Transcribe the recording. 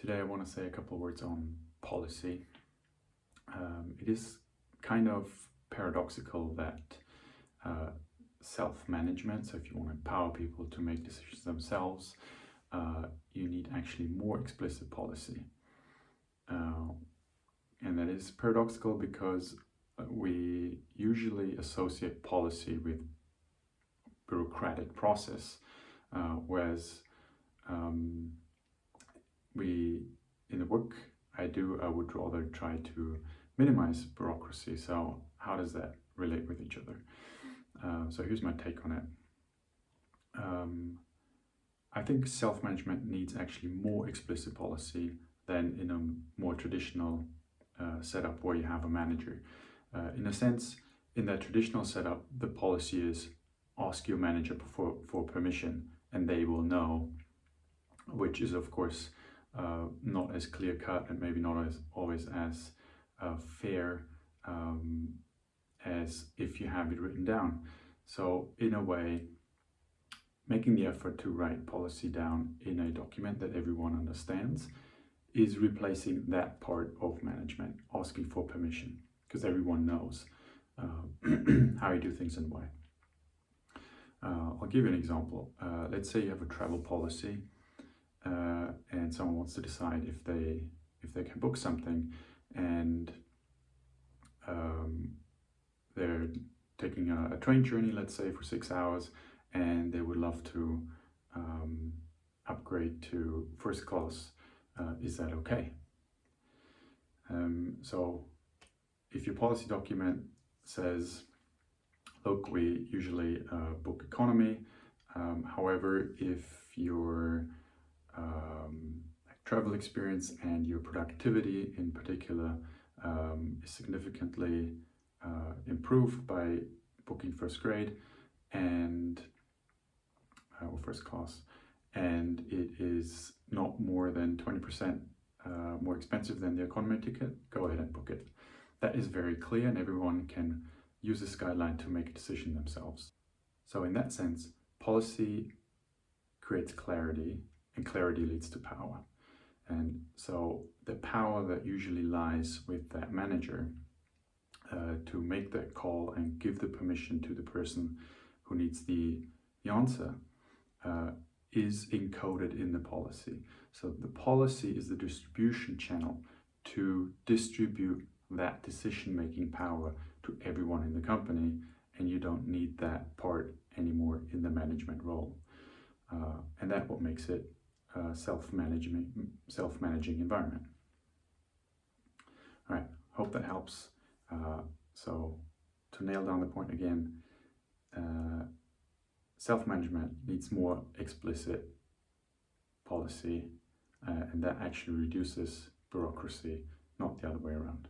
Today I want to say a couple of words on policy. It is kind of paradoxical that self-management, so if you want to empower people to make decisions themselves, you need actually more explicit policy. And that is paradoxical because we usually associate policy with bureaucratic process, whereas in the work I do, I would rather try to minimize bureaucracy. So how does that relate with each other? So here's my take on it. I think self-management needs actually more explicit policy than in a more traditional setup where you have a manager. In a sense, in that traditional setup, the policy is ask your manager for permission and they will know, which is of course not as clear-cut and maybe not as always as fair as if you have it written down. So in a way, making the effort to write policy down in a document that everyone understands is replacing that part of management, asking for permission, because everyone knows how you do things and why. I'll give you an example. Let's say you have a travel policy and someone wants to decide if they can book something, and they're taking a train journey, let's say for 6 hours, and they would love to upgrade to first class. Is that okay? So if your policy document says, look, we usually book economy, however, if your travel experience and your productivity in particular is significantly improved by booking first grade and or first class, and it is not more than 20% more expensive than the economy ticket, go ahead and book it. That is very clear and everyone can use this guideline to make a decision themselves. So in that sense, policy creates clarity, and clarity leads to power. And so the power that usually lies with that manager to make that call and give the permission to the person who needs the answer is encoded in the policy. So the policy is the distribution channel to distribute that decision-making power to everyone in the company, and you don't need that part anymore in the management role. And that's what makes it a self-managing environment. All right, hope that helps. So to nail down the point again, self-management needs more explicit policy, and that actually reduces bureaucracy, not the other way around.